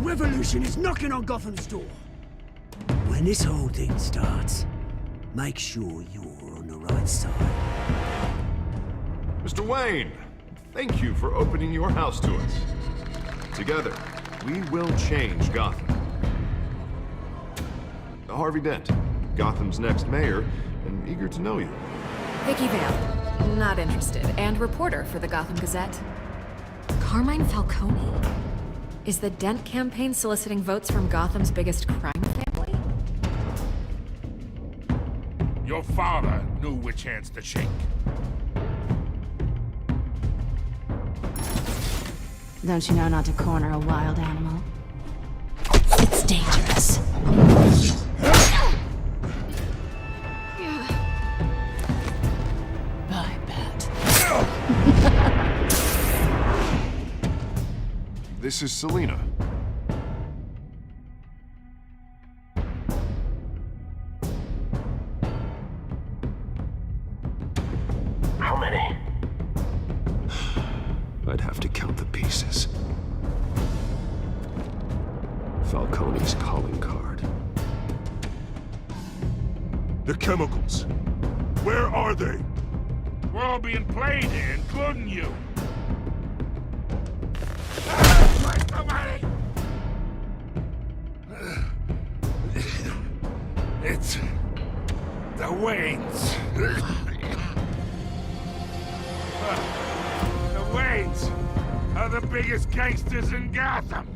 revolution is knocking on Gotham's door. When this whole thing starts, make sure you're on the right side. Mr. Wayne, thank you for opening your house to us. Together, we will change Gotham. Harvey Dent, Gotham's next mayor, and eager to know you. Vicky Vale, not interested, and reporter for the Gotham Gazette. Carmine Falcone? Is the Dent campaign soliciting votes from Gotham's biggest crime family? Your father knew which hands to shake. Don't you know not to corner a wild animal? It's dangerous. I bet. This is Selina. How many? I'd have to count the pieces. Falcone's calling card. The chemicals. Where are they? We're all being played here, including you. Somebody! It's the Waynes. The Waynes are the biggest gangsters in Gotham.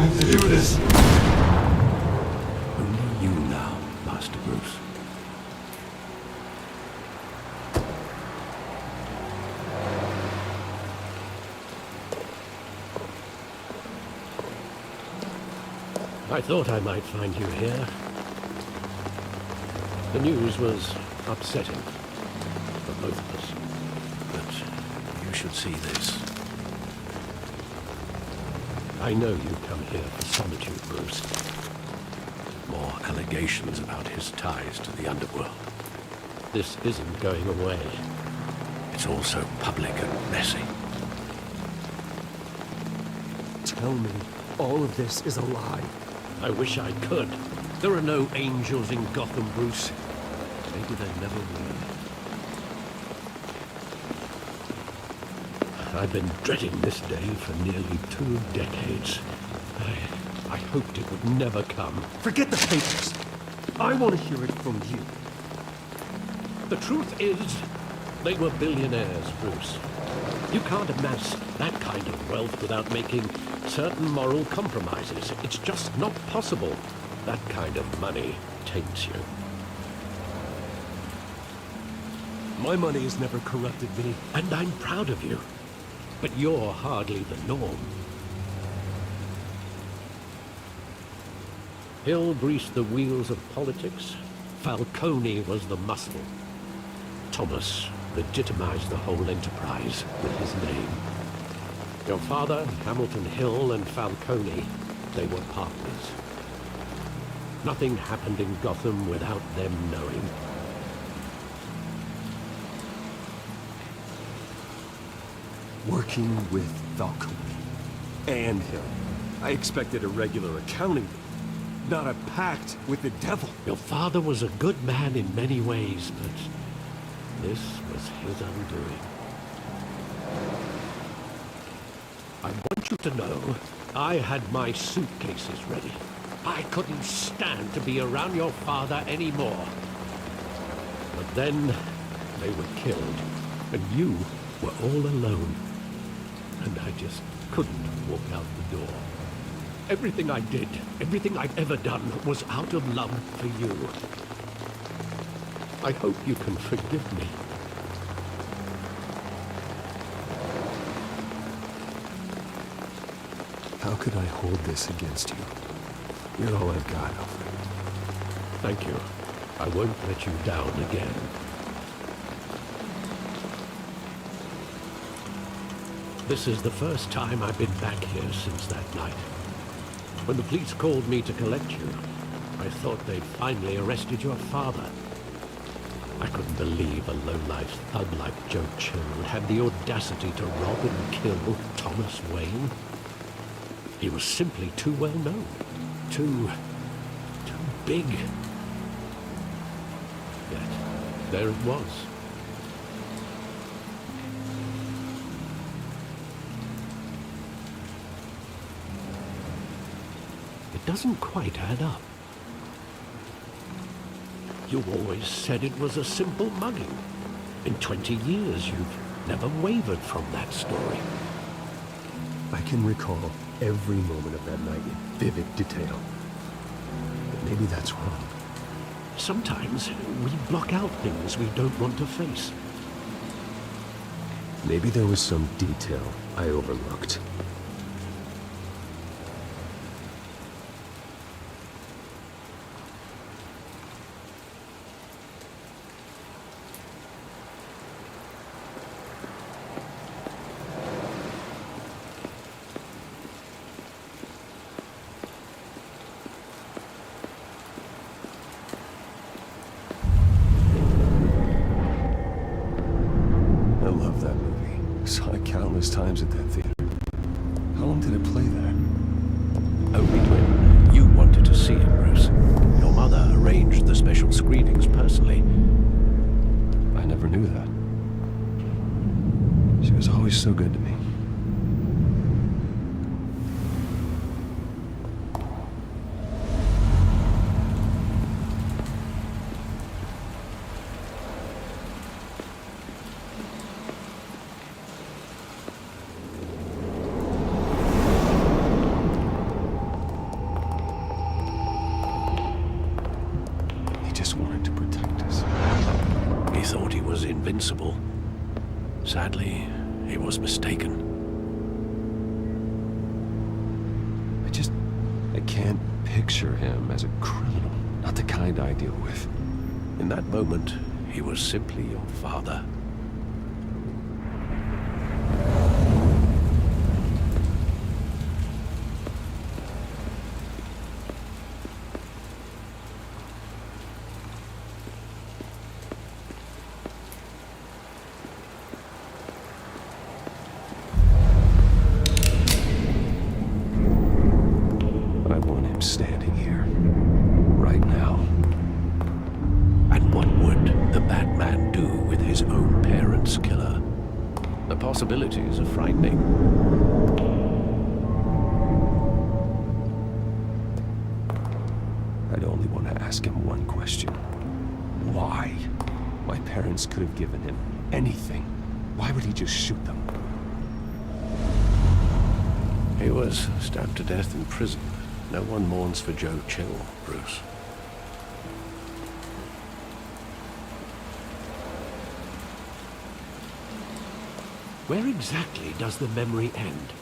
To do this. Only you now, Master Bruce. I thought I might find you here. The news was upsetting for both of us. But you should see this. I know you come here for solitude, Bruce. More allegations about his ties to the underworld. This isn't going away. It's also public and messy. Tell me all of this is a lie. I wish I could. There are no angels in Gotham, Bruce. Maybe there never will. I've been dreading this day for nearly 2 decades. I hoped it would never come. Forget the papers. I want to hear it from you. The truth is, they were billionaires, Bruce. You can't amass that kind of wealth without making certain moral compromises. It's just not possible. That kind of money taints you. My money has never corrupted me. And I'm proud of you. But you're hardly the norm. Hill greased the wheels of politics. Falcone was the muscle. Thomas legitimized the whole enterprise with his name. Your father, Hamilton Hill, and Falcone, they were partners. Nothing happened in Gotham without them knowing. Working with Falcone and him. I expected a regular accounting, not a pact with the devil. Your father was a good man in many ways, but this was his undoing. want you to know, I had my suitcases ready. I couldn't stand to be around your father anymore. But then they were killed, and you were all alone. And I just couldn't walk out the door. Everything I did, everything I've ever done, was out of love for you. I hope you can forgive me. How could I hold this against you? You're all I've got, Alfred. Thank you. I won't let you down again. This is the first time I've been back here since that night. When the police called me to collect you, I thought they'd finally arrested your father. I couldn't believe a low-life thug like Joe Chill had the audacity to rob and kill Thomas Wayne. He was simply too well known. Too big. Yet, there it was. It doesn't quite add up. You always said it was a simple mugging. In 20 years, you've never wavered from that story. I can recall every moment of that night in vivid detail. But maybe that's wrong. Sometimes we block out things we don't want to face. Maybe there was some detail I overlooked. Times at that theater. How long did it play there? Only when you wanted to see it, Bruce. Your mother arranged the special screenings personally. I never knew that. She was always so good to me. Invincible. Sadly, he was mistaken. I can't picture him as a criminal. Not the kind I deal with. In that moment, he was simply your father. Standing here, right now. And what would the Batman do with his own parents' killer? The possibilities are frightening. I'd only want to ask him one question. Why? My parents could have given him anything. Why would he just shoot them? He was stabbed to death in prison. No one mourns for Joe Chill, Bruce. Where exactly does the memory end?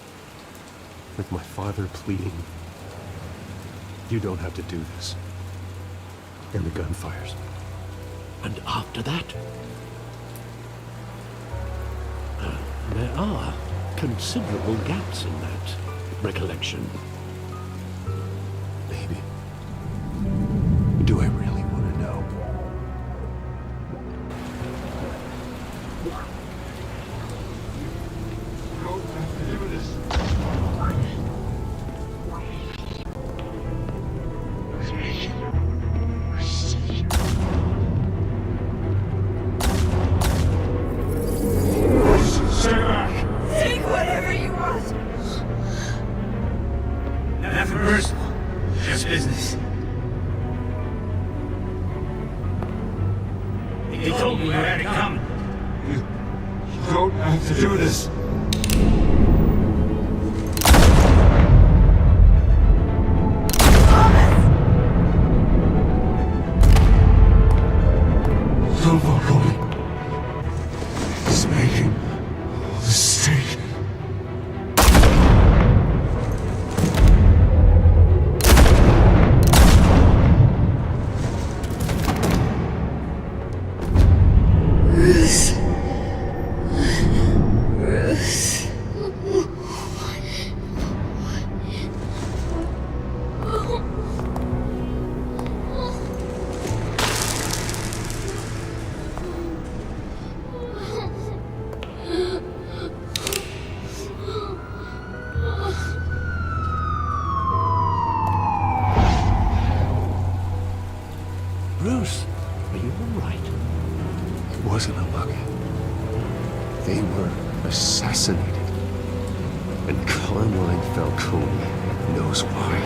With my father pleading, "You don't have to do this." And the gun fires. And after that? There are considerable gaps in that recollection. Maybe. Do I really want to know? Take whatever you want! this. Falcone is making a mistake. Bruce, are you all right? It wasn't a bug. They were assassinated. And Carmine Falcone knows why.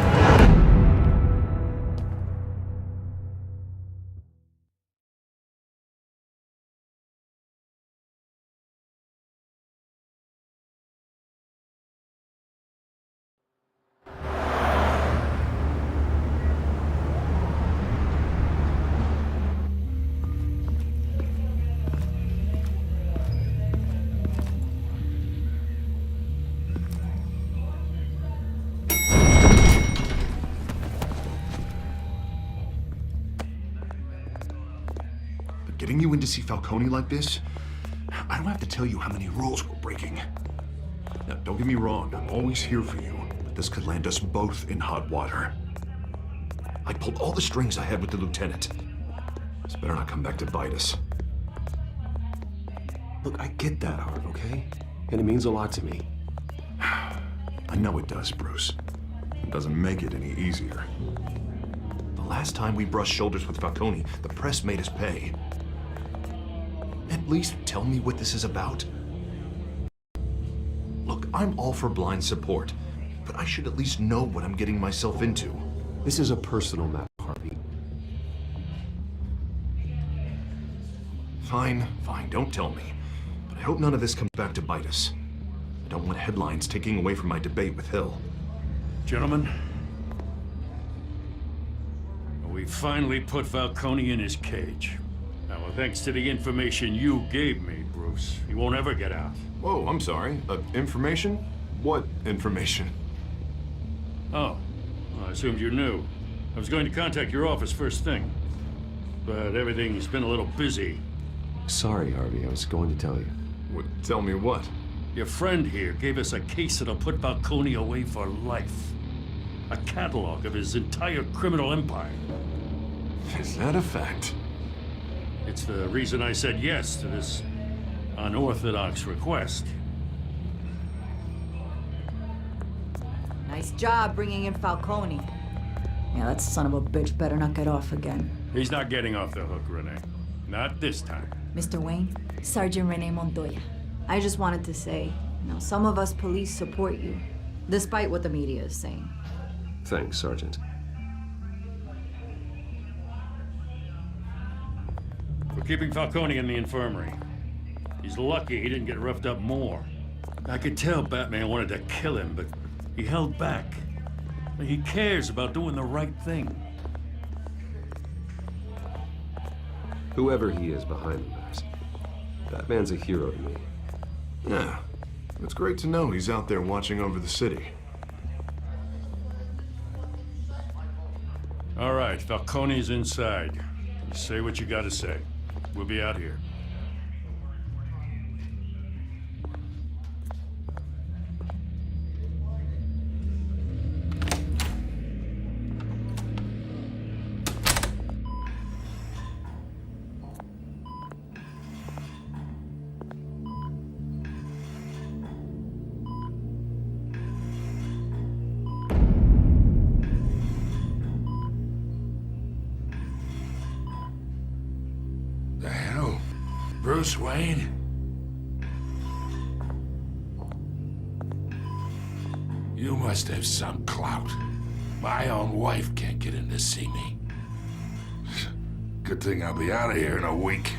Getting you in to see Falcone like this? I don't have to tell you how many rules we're breaking. Now, don't get me wrong, I'm always here for you, but this could land us both in hot water. I pulled all the strings I had with the lieutenant. This better not come back to bite us. Look, I get that, Art, okay? And it means a lot to me. I know it does, Bruce. It doesn't make it any easier. The last time we brushed shoulders with Falcone, the press made us pay. At least tell me what this is about. Look, I'm all for blind support, but I should at least know what I'm getting myself into. This is a personal matter, Harvey. Fine, don't tell me. But I hope none of this comes back to bite us. I don't want headlines taking away from my debate with Hill. Gentlemen, we finally put Falcone in his cage. Now, thanks to the information you gave me, Bruce, he won't ever get out. Whoa, I'm sorry. Information? What information? Oh, well, I assumed you knew. I was going to contact your office first thing. But everything's been a little busy. Sorry, Harvey, I was going to tell you. Tell me what? Your friend here gave us a case that'll put Falcone away for life. A catalog of his entire criminal empire. Is that a fact? It's the reason I said yes to this unorthodox request. Nice job bringing in Falcone. Yeah, that son of a bitch better not get off again. He's not getting off the hook, Renee. Not this time. Mr. Wayne, Sergeant Renee Montoya. I just wanted to say, some of us police support you, despite what the media is saying. Thanks, Sergeant. We're keeping Falcone in the infirmary. He's lucky he didn't get roughed up more. I could tell Batman wanted to kill him, but he held back. He cares about doing the right thing. Whoever he is behind the mask, Batman's a hero to me. Yeah, it's great to know he's out there watching over the city. All right, Falcone's inside. You say what you gotta say. We'll be out here. The hell? Bruce Wayne? You must have some clout. My own wife can't get in to see me. Good thing I'll be out of here in a week.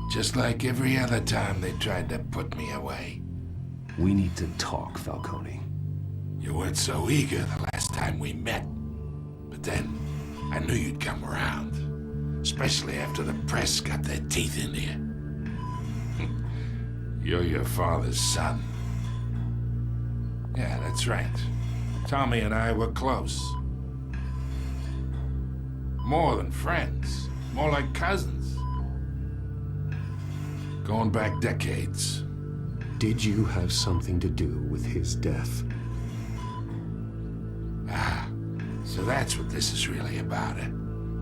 Just like every other time they tried to put me away. We need to talk, Falcone. You weren't so eager the last time we met. But then, I knew you'd come around. Especially after the press got their teeth into you. You're your father's son. Yeah, that's right. Tommy and I were close. More than friends. More like cousins. Going back decades. Did you have something to do with his death? Ah, so that's what this is really about, eh?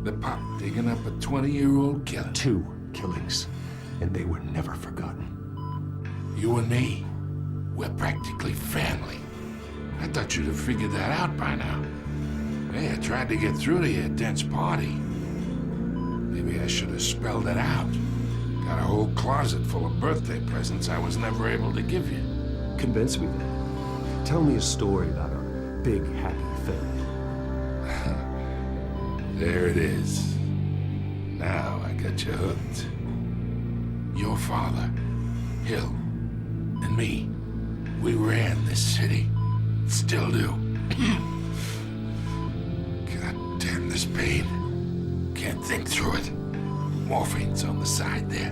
The pop digging up a 20-year-old killer. 2 killings, and they were never forgotten. You and me, we're practically family. I thought you'd have figured that out by now. Hey, I tried to get through to you at Dent's party. Maybe I should have spelled it out. Got a whole closet full of birthday presents I was never able to give you. Convince me then. Tell me a story about our big, happy family. There it is. Now I got you hooked. Your father, Hill, and me, we ran this city. Still do. God damn this pain. Can't think through it. Morphine's on the side there.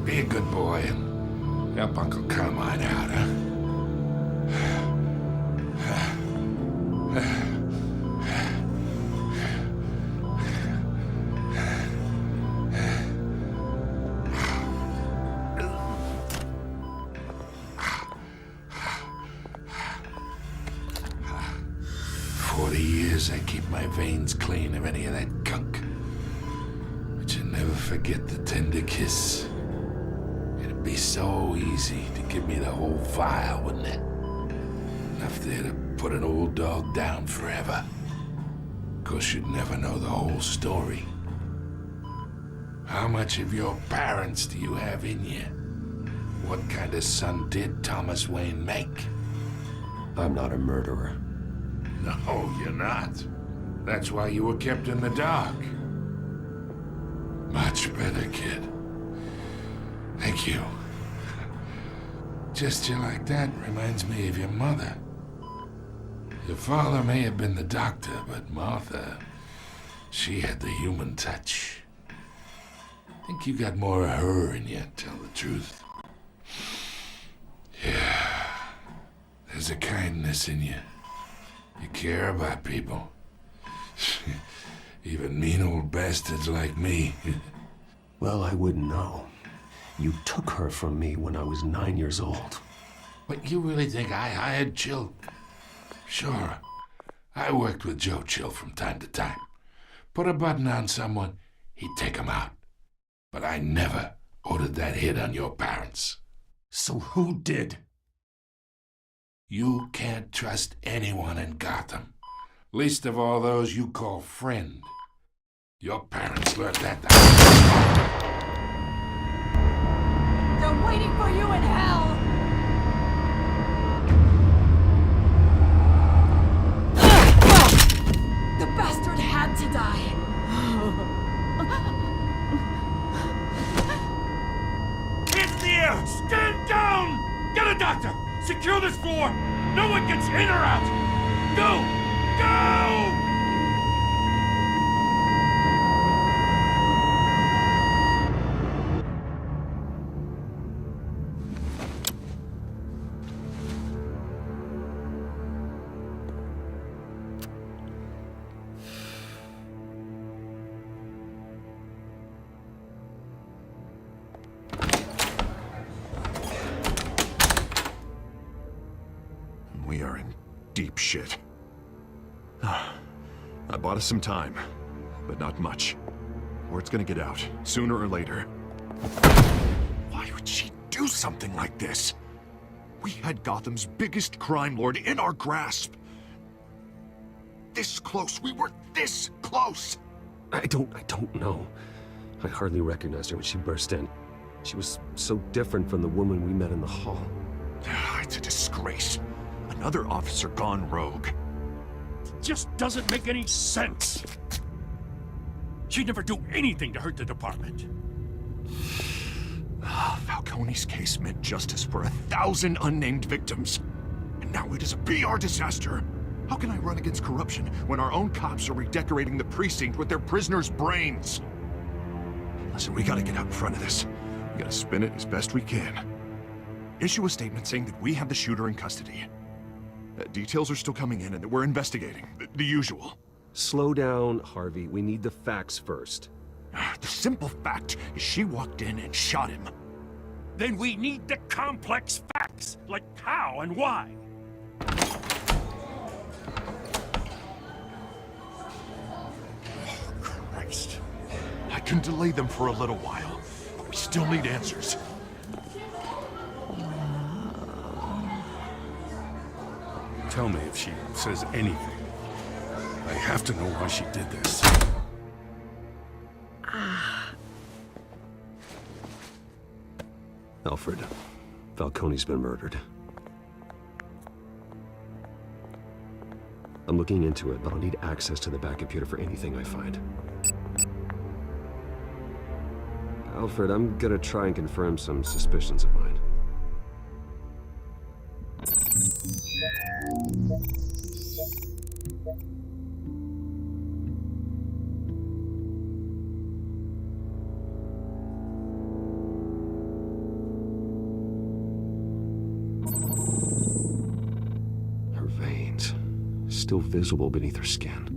Be a good boy and help Uncle Carmine out, huh? 40 years I keep my veins clean of any of that gunk. But you never forget the tender kiss. It'd be so easy to give me the whole file, wouldn't it? Enough there to put an old dog down forever. Of course, you'd never know the whole story. How much of your parents do you have in you? What kind of son did Thomas Wayne make? I'm not a murderer. No, you're not. That's why you were kept in the dark. Much better, kid. Thank you. Gesture like that reminds me of your mother. Your father may have been the doctor, but Martha, she had the human touch. I think you got more of her in you, to tell the truth. Yeah, there's a kindness in you. You care about people. Even mean old bastards like me. Well, I wouldn't know. You took her from me when I was 9 years old. But you really think I hired Chill? Sure. I worked with Joe Chill from time to time. Put a button on someone, he'd take him out. But I never ordered that hit on your parents. So who did? You can't trust anyone in Gotham. Least of all those you call friend. Your parents learned that. They're waiting for you in hell! The bastard had to die. It's the air! Stand down! Get a doctor! Secure this floor! No one gets in or out! Go! Go! We are in deep shit. I bought us some time, but not much. Word's gonna get out, sooner or later. Why would she do something like this? We had Gotham's biggest crime lord in our grasp. This close, we were this close! I don't know. I hardly recognized her when she burst in. She was so different from the woman we met in the hall. It's a disgrace. Another officer gone rogue. It just doesn't make any sense. She'd never do anything to hurt the department. Falcone's case meant justice for 1,000 unnamed victims. And now it is a PR disaster. How can I run against corruption when our own cops are redecorating the precinct with their prisoners' brains? Listen, we gotta get out in front of this. We gotta spin it as best we can. Issue a statement saying that we have the shooter in custody. Details are still coming in and that we're investigating. The usual. Slow down, Harvey. We need the facts first. The simple fact is she walked in and shot him. Then we need the complex facts, like how and why. Oh, Christ. I can delay them for a little while, but we still need answers. Tell me if she says anything. I have to know why she did this. Alfred, Falcone's been murdered. I'm looking into it, but I'll need access to the back computer for anything I find. Alfred, I'm gonna try and confirm some suspicions of mine. Her veins, still visible beneath her skin.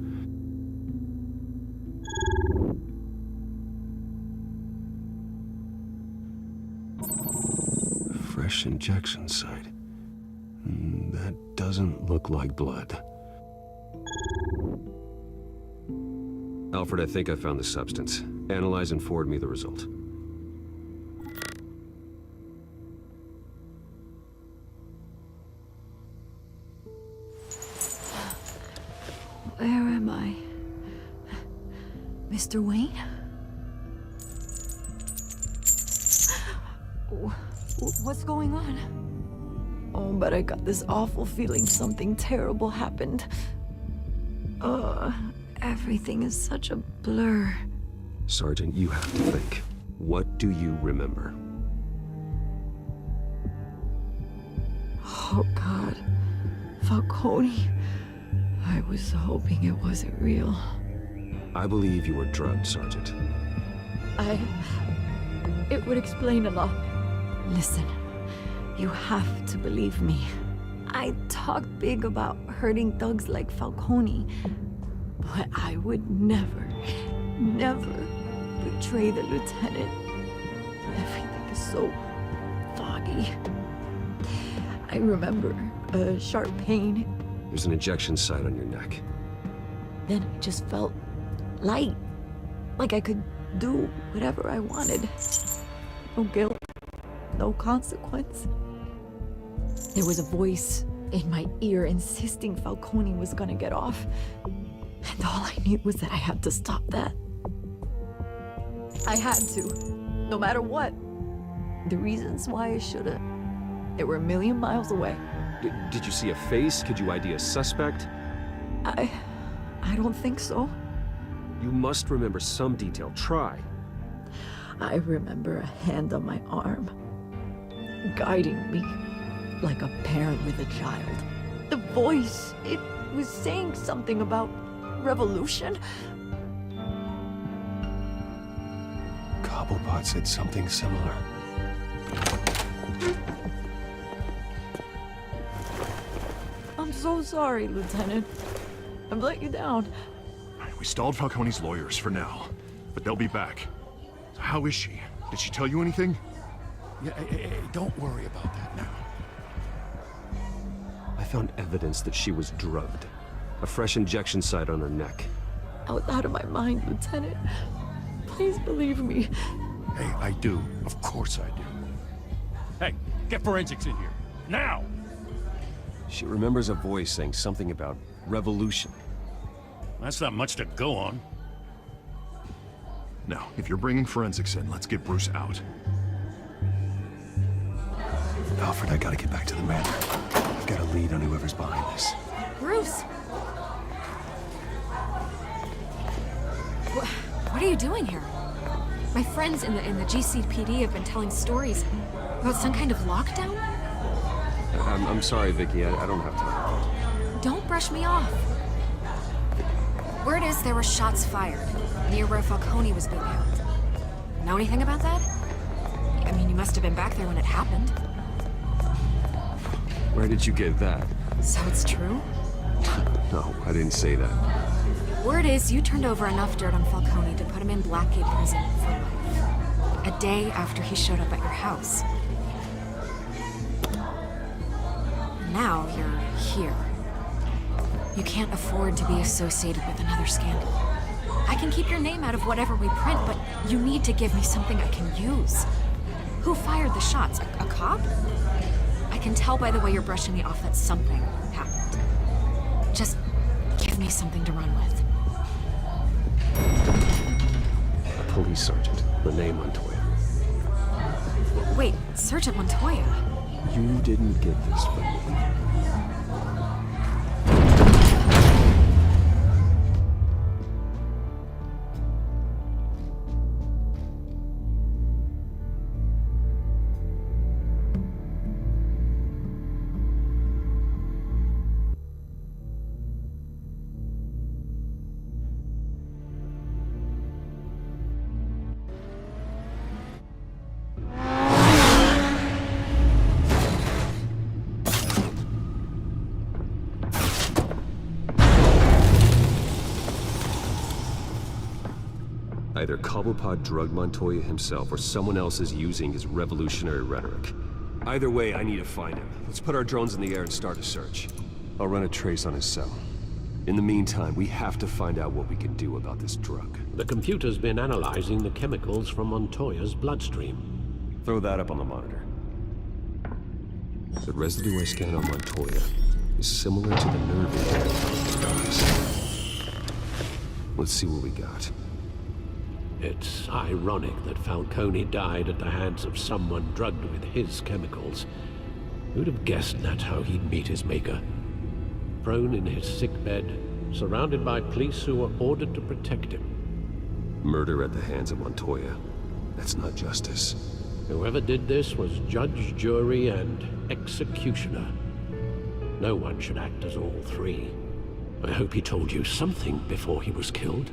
Fresh injection site. That doesn't look like blood. Alfred, I think I found the substance. Analyze and forward me the result. Where am I? Mr. Wayne? What's going on? Oh, but I got this awful feeling something terrible happened. Everything is such a blur. Sergeant, you have to think. What do you remember? Oh, God. Falcone. I was hoping it wasn't real. I believe you were drugged, Sergeant. It would explain a lot. Listen, you have to believe me. I talk big about hurting thugs like Falcone, but I would never, never betray the lieutenant. Everything is so foggy. I remember a sharp pain. There's an injection site on your neck. Then I just felt light, like I could do whatever I wanted. No guilt, no consequence. There was a voice in my ear insisting Falcone was gonna get off. And all I knew was that I had to stop that. I had to, no matter what. The reasons why I should've, they were a million miles away. Did you see a face? Could you ID a suspect? I don't think so. You must remember some detail. Try. I remember a hand on my arm, guiding me like a parent with a child. The voice, it was saying something about revolution. Cobblepot said something similar. I'm so sorry, Lieutenant. I've let you down. We stalled Falcone's lawyers for now, but they'll be back. So how is she? Did she tell you anything? Yeah, don't worry about that now. I found evidence that she was drugged. A fresh injection site on her neck. I was out of my mind, Lieutenant. Please believe me. Hey, I do. Of course I do. Hey, get forensics in here. Now! She remembers a voice saying something about revolution. That's not much to go on. Now, if you're bringing forensics in, let's get Bruce out. Alfred, I gotta get back to the manor. I've got a lead on whoever's behind this. Bruce! What are you doing here? My friends in the GCPD have been telling stories about some kind of lockdown. I'm sorry, Vicky. I don't have time. Don't brush me off. Word is there were shots fired near where Falcone was being held. Know anything about that? I mean, you must have been back there when it happened. Where did you get that? So it's true? No, I didn't say that. Word is you turned over enough dirt on Falcone to put him in Blackgate prison for life. A day after he showed up at your house. Now you're here. You can't afford to be associated with another scandal. I can keep your name out of whatever we print, but you need to give me something I can use. Who fired the shots? A cop? I can tell by the way you're brushing me off that something happened. Just give me something to run with. A police sergeant, Renee Montoya. Wait, Sergeant Montoya? You didn't get this from me. Either Cobblepot drugged Montoya himself, or someone else is using his revolutionary rhetoric. Either way, I need to find him. Let's put our drones in the air and start a search. I'll run a trace on his cell. In the meantime, we have to find out what we can do about this drug. The computer's been analyzing the chemicals from Montoya's bloodstream. Throw that up on the monitor. The residue I scanned on Montoya is similar to the nerve area from his guys. Let's see what we got. It's ironic that Falcone died at the hands of someone drugged with his chemicals. Who'd have guessed that's how he'd meet his maker? Prone in his sickbed, surrounded by police who were ordered to protect him. Murder at the hands of Montoya. That's not justice. Whoever did this was judge, jury, and executioner. No one should act as all three. I hope he told you something before he was killed.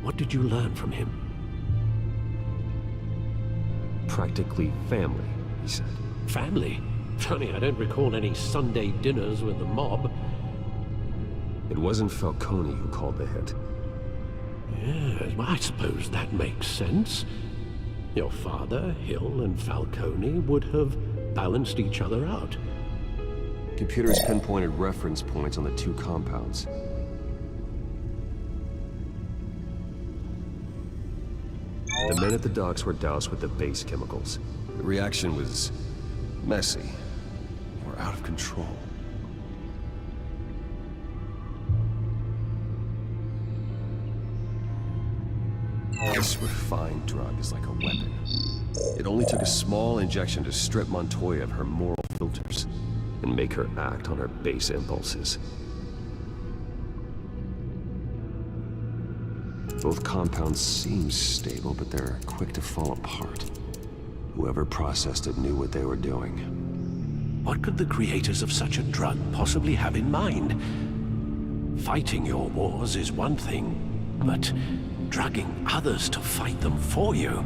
What did you learn from him? Practically family, he said. Family? Funny, I don't recall any Sunday dinners with the mob. It wasn't Falcone who called the hit. Yes, well, I suppose that makes sense. Your father, Hill, and Falcone would have balanced each other out. Computers pinpointed reference points on the two compounds. The men at the docks were doused with the base chemicals. The reaction was messy, or out of control. This refined drug is like a weapon. It only took a small injection to strip Montoya of her moral filters and make her act on her base impulses. Both compounds seem stable, but they're quick to fall apart. Whoever processed it knew what they were doing. What could the creators of such a drug possibly have in mind? Fighting your wars is one thing, but drugging others to fight them for you?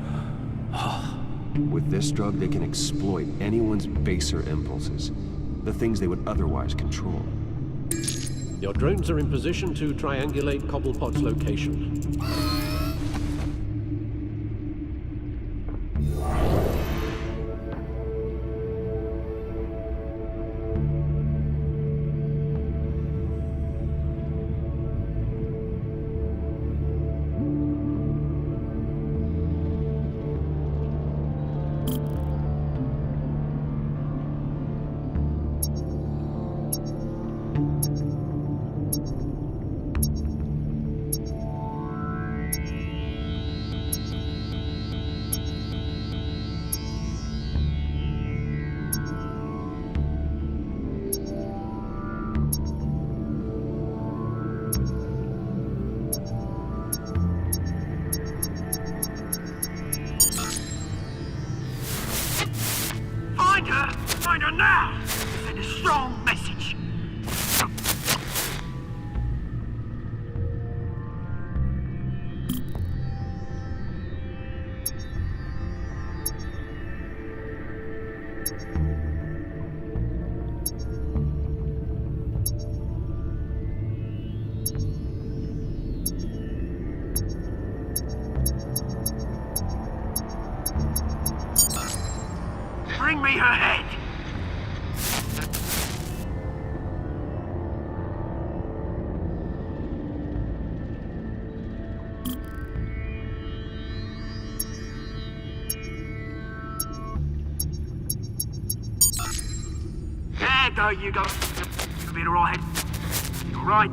With this drug, they can exploit anyone's baser impulses, the things they would otherwise control. Your drones are in position to triangulate Cobblepot's location. Find her! Find her now! Send a strong message! Bring me her head! There you go. You'll be alright. You alright?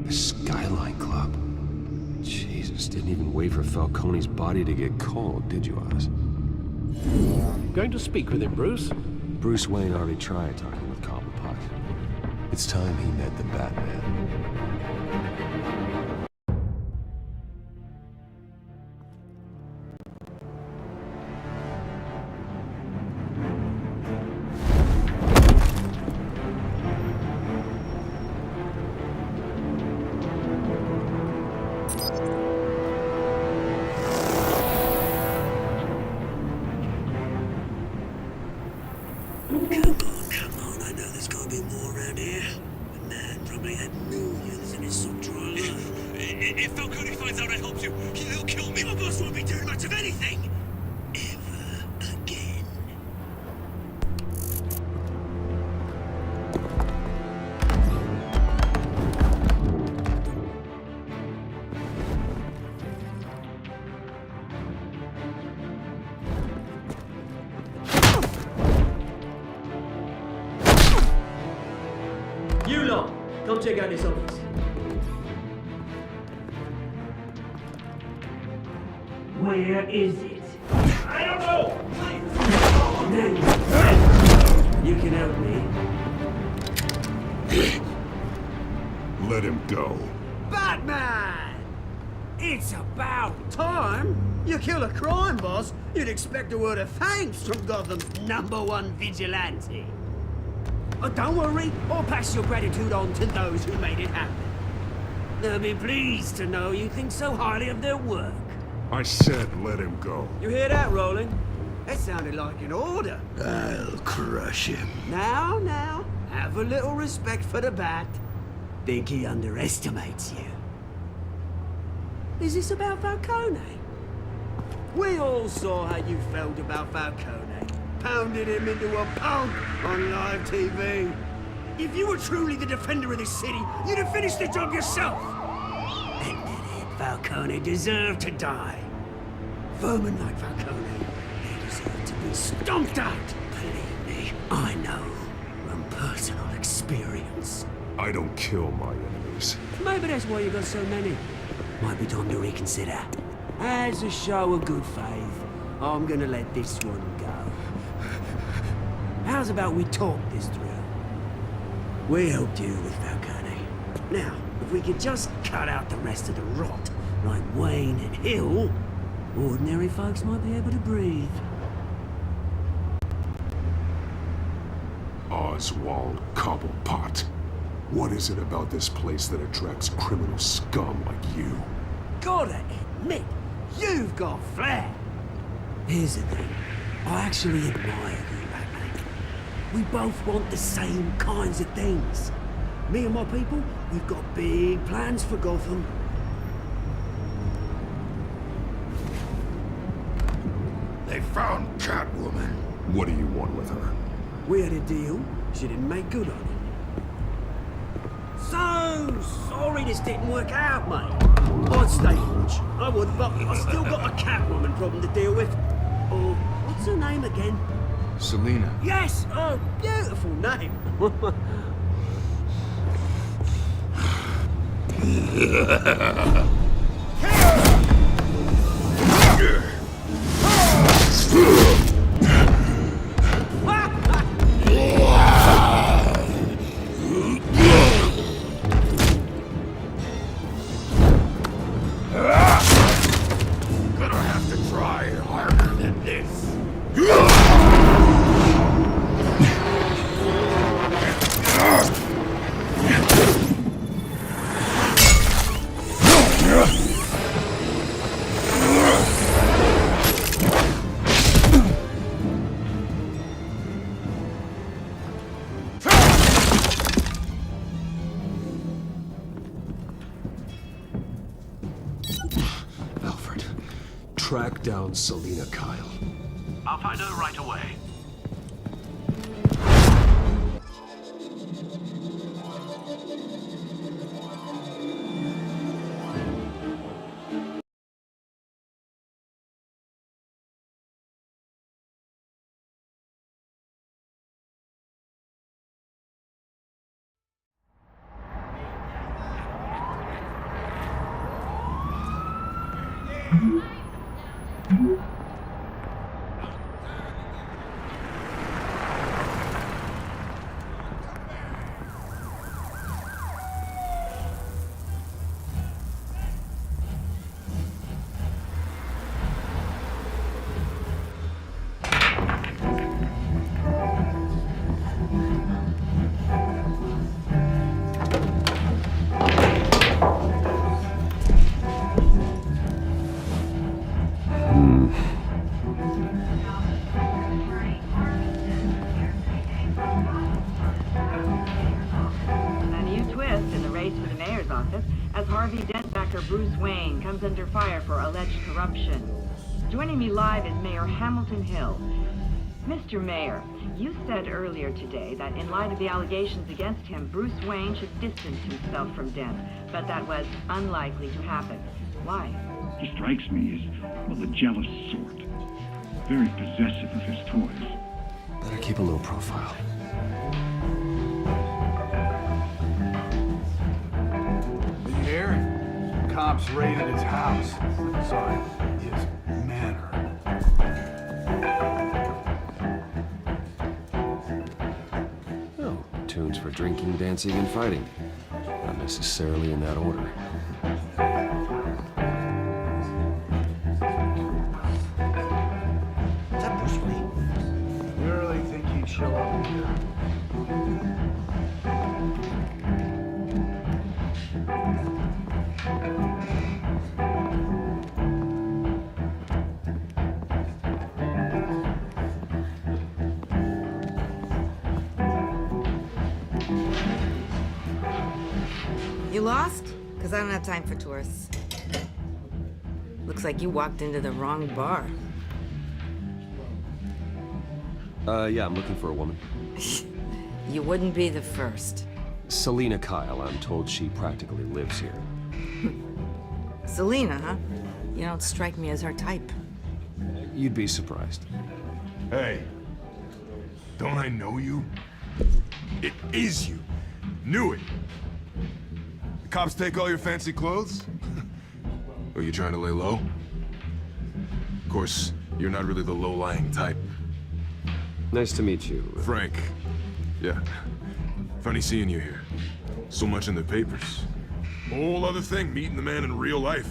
The Skyline Club. Jesus, didn't even wait for Falcone's body to get cold, did you, Oz? Going to speak with him, Bruce? Bruce Wayne already tried talking with Cobblepot. It's time he met the Batman. Come on, I know there's gotta be more around here. The man probably had millions in his sock-drawer alone. If Falcone finds out I helped you, he'll kill me. My boss won't be doing much of anything. Ever again. You lot, come check out this office. Where is it? I don't know! You can help me. Let him go. Batman! It's about time. You kill a crime boss, you'd expect a word of thanks from Gotham's #1 vigilante. Oh, don't worry, I'll pass your gratitude on to those who made it happen. They'll be pleased to know you think so highly of their work. I said let him go. You hear that, Roland? That sounded like an order. I'll crush him. Now, have a little respect for the Bat. Think he underestimates you. Is this about Falcone? We all saw how you felt about Falcone. Pounded him into a pulp on live TV. If you were truly the defender of this city, you'd have finished the job yourself. Ended it. Falcone deserved to die. Vermin like Falcone, they deserve to be stomped out. Believe me, I know from personal experience. I don't kill my enemies. Maybe that's why you got so many. Might be time to reconsider. As a show of good faith, I'm gonna let this one go. How's about we talk this through? We helped you with Falcone. Now, if we could just cut out the rest of the rot, like Wayne and Hill, ordinary folks might be able to breathe. Oswald Cobblepot. What is it about this place that attracts criminal scum like you? Gotta admit, you've got flair. Here's the thing. I actually admire you, Batman. We both want the same kinds of things. Me and my people, we've got big plans for Gotham. They found Catwoman. What do you want with her? We had a deal. She didn't make good on it. So sorry this didn't work out, mate. I'd stay watch. I would, but I still got a Catwoman problem to deal with. Oh, what's her name again? Selena. Yes! Oh, beautiful name. track down Selina Kyle. I'll find her right away. Bruce Wayne comes under fire for alleged corruption. Joining me live is Mayor Hamilton Hill. Mr. Mayor, you said earlier today that in light of the allegations against him, Bruce Wayne should distance himself from Dent, but that was unlikely to happen. Why? He strikes me as, well, the jealous sort. Very possessive of his toys. Better keep a low profile. Are you here? Cops raided his house. Sorry, his manor. Oh, tunes for drinking, dancing, and fighting. Not necessarily in that order. Is that Bruce Wayne? You really think he'd show up here? You lost? Because I don't have time for tourists. Looks like you walked into the wrong bar. Yeah, I'm looking for a woman. You wouldn't be the first. Selina Kyle, I'm told she practically lives here. Selina, huh? You don't strike me as her type. You'd be surprised. Hey, don't I know you? It is you. Knew it. The cops take all your fancy clothes? Are you trying to lay low? Of course, you're not really the low-lying type. Nice to meet you. Frank. Yeah. Funny seeing you here. So much in the papers. Whole other thing, meeting the man in real life.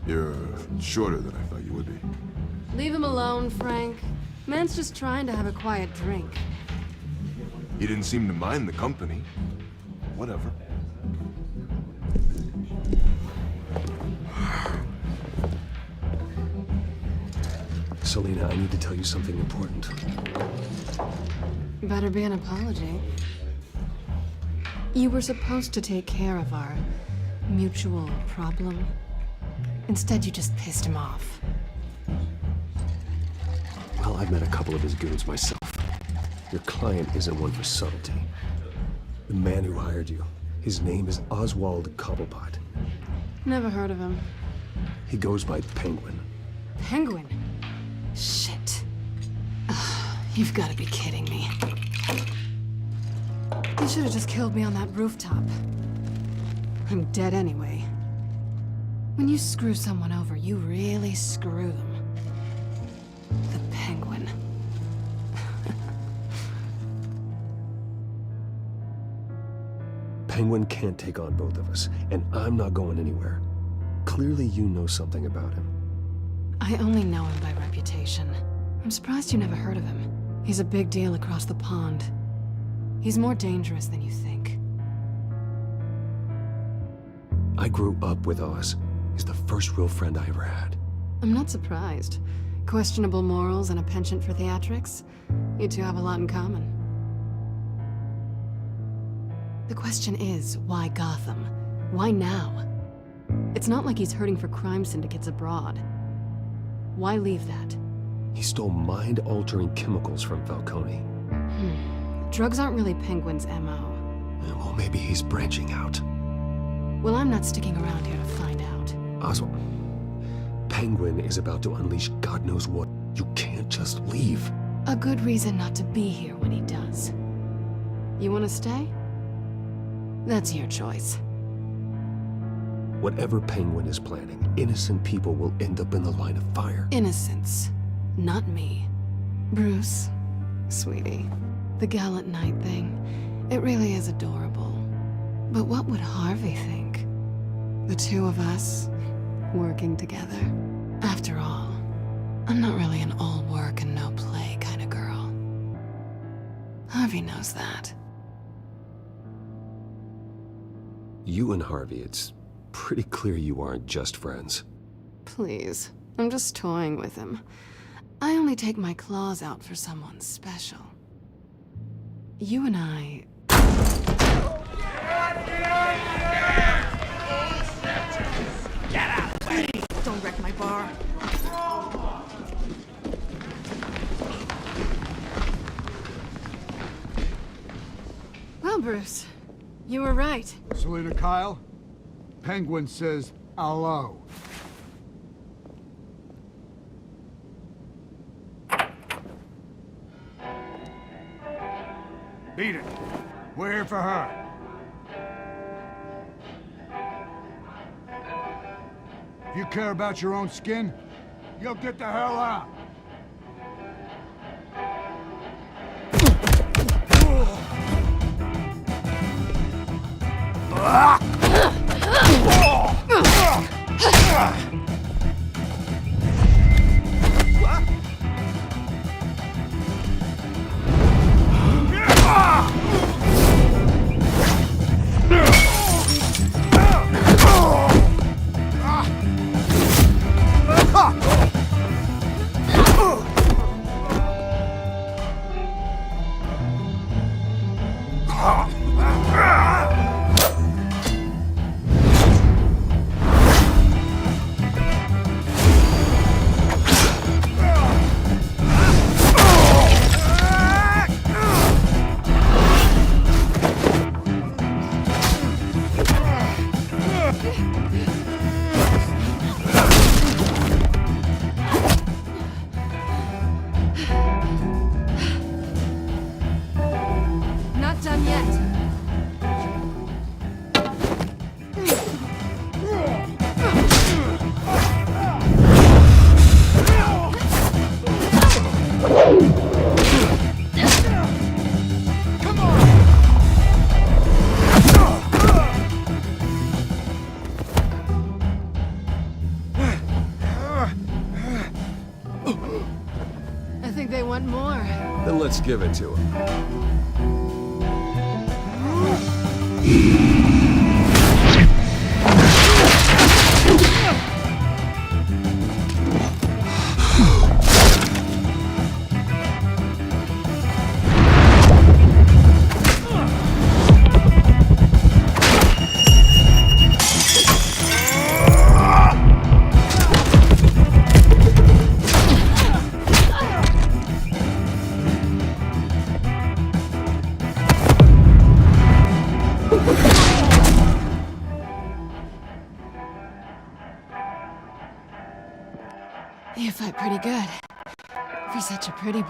You're shorter than I thought you would be. Leave him alone, Frank. Man's just trying to have a quiet drink. You didn't seem to mind the company. Whatever. Selina, I need to tell you something important. Better be an apology. You were supposed to take care of our mutual problem. Instead, you just pissed him off. Well, I've met a couple of his goons myself. Your client isn't one for subtlety. The man who hired you, his name is Oswald Cobblepot. Never heard of him. He goes by Penguin. Penguin? Shit. You've got to be kidding me. You should have just killed me on that rooftop. I'm dead anyway. When you screw someone over, you really screw them. The Penguin. Penguin can't take on both of us, and I'm not going anywhere. Clearly you know something about him. I only know him by reputation. I'm surprised you never heard of him. He's a big deal across the pond. He's more dangerous than you think. I grew up with Oz. He's the first real friend I ever had. I'm not surprised. Questionable morals and a penchant for theatrics. You two have a lot in common. The question is, why Gotham? Why now? It's not like he's hurting for crime syndicates abroad. Why leave that? He stole mind-altering chemicals from Falcone. Drugs aren't really Penguin's MO. Well, maybe he's branching out. Well, I'm not sticking around here to find out. Oswald, Penguin is about to unleash God knows what. You can't just leave. A good reason not to be here when he does. You want to stay? That's your choice. Whatever Penguin is planning, innocent people will end up in the line of fire. Innocence, not me. Bruce, sweetie, the gallant knight thing, it really is adorable. But what would Harvey think? The two of us, working together. After all, I'm not really an all work and no play kind of girl. Harvey knows that. You and Harvey, it's pretty clear you aren't just friends. Please, I'm just toying with him. I only take my claws out for someone special. You and I... Get out of the way! Don't wreck my bar. Well, Bruce, you were right. Selena Kyle, Penguin says hello. Beat it. We're here for her. If you care about your own skin, you'll get the hell out. Not done yet. I think they want more. Then let's give it to him. You fight pretty good. For such a pretty boy.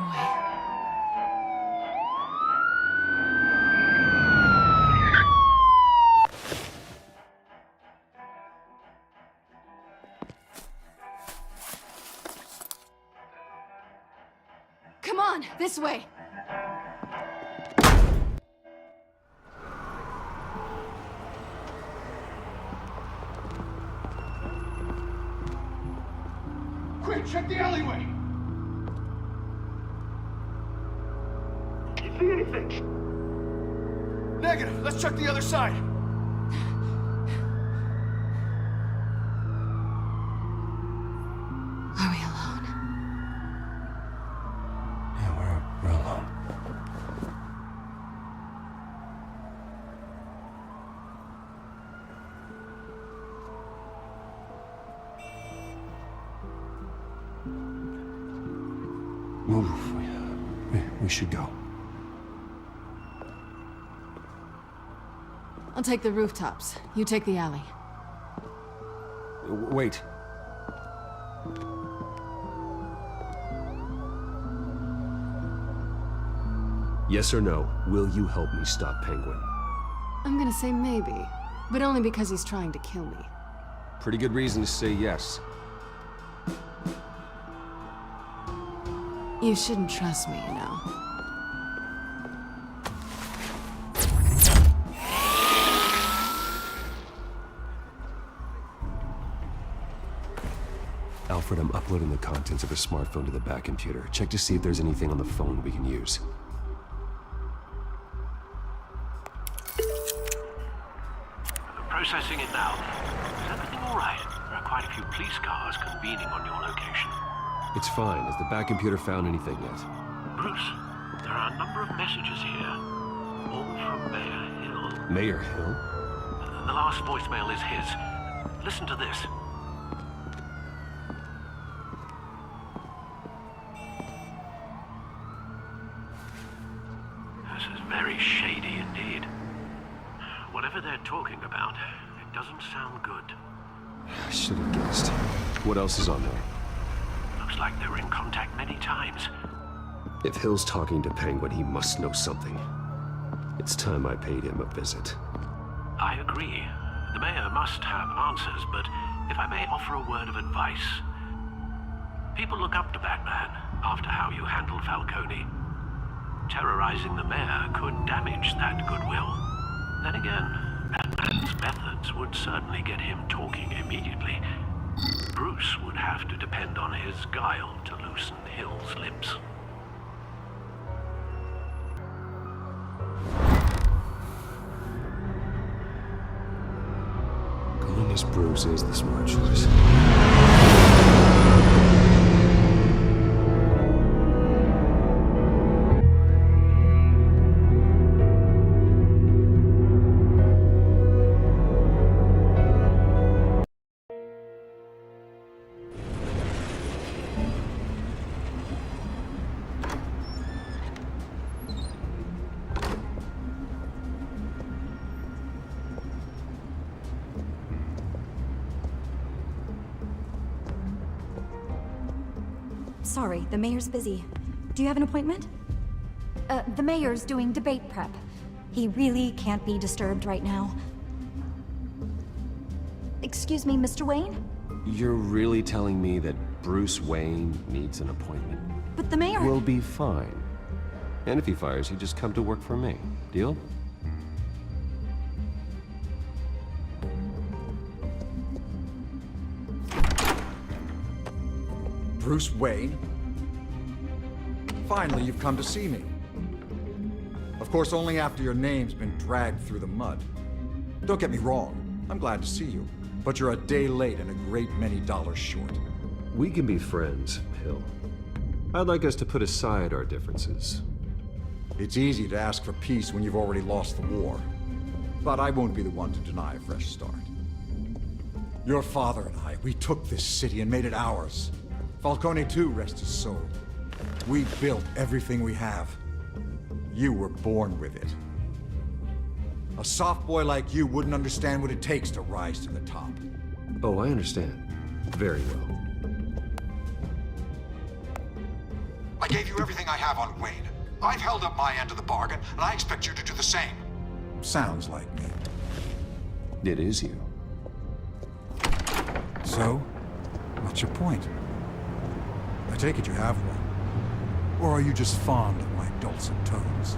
Come on, this way. Quick, check the alleyway! You see anything? Negative. Let's check the other side. Are we alone? Yeah, we're alone. We should go. I'll take the rooftops. You take the alley. Wait. Yes or no, will you help me stop Penguin? I'm gonna say maybe, but only because he's trying to kill me. Pretty good reason to say yes. You shouldn't trust me, you know. Alfred, I'm uploading the contents of a smartphone to the back computer. Check to see if there's anything on the phone we can use. Processing it now. Is everything all right? There are quite a few police cars convening on your location. It's fine. Has the back computer found anything yet? Bruce, there are a number of messages here. All from Mayor Hill. Mayor Hill? The last voicemail is his. Listen to this. This is very shady indeed. Whatever they're talking about, it doesn't sound good. I should have guessed. What else is on there? Looks like they were in contact many times. If Hill's talking to Penguin, he must know something. It's time I paid him a visit. I agree. The mayor must have answers, but if I may offer a word of advice. People look up to Batman after how you handled Falcone. Terrorizing the mayor could damage that goodwill. Then again, Batman's methods would certainly get him talking immediately. Bruce would have to depend on his guile to loosen Hill's lips. Going as Bruce is the smart choice. Sorry, the mayor's busy. Do you have an appointment? The mayor's doing debate prep. He really can't be disturbed right now. Excuse me, Mr. Wayne? You're really telling me that Bruce Wayne needs an appointment? But the mayor... We'll be fine. And if he fires, you just come to work for me. Deal? Bruce Wayne? Finally, you've come to see me. Of course, only after your name's been dragged through the mud. Don't get me wrong, I'm glad to see you. But you're a day late and a great many dollars short. We can be friends, Hill. I'd like us to put aside our differences. It's easy to ask for peace when you've already lost the war. But I won't be the one to deny a fresh start. Your father and I, we took this city and made it ours. Falcone too, rest his soul. We built everything we have. You were born with it. A soft boy like you wouldn't understand what it takes to rise to the top. Oh, I understand. Very well. I gave you everything I have on Wayne. I've held up my end of the bargain, and I expect you to do the same. Sounds like me. It is you. So, what's your point? I take it you have one. Or are you just fond of my dulcet tones?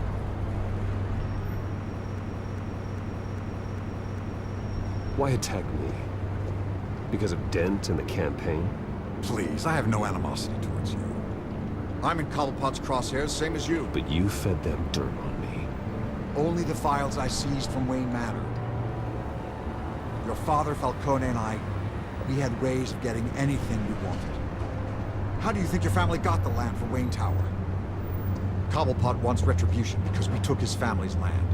Why attack me? Because of Dent and the campaign? Please, I have no animosity towards you. I'm in Cobblepot's crosshairs, same as you. But you fed them dirt on me. Only the files I seized from Wayne matter. Your father, Falcone, and I, we had ways of getting anything we wanted. How do you think your family got the land for Wayne Tower? Cobblepot wants retribution because we took his family's land.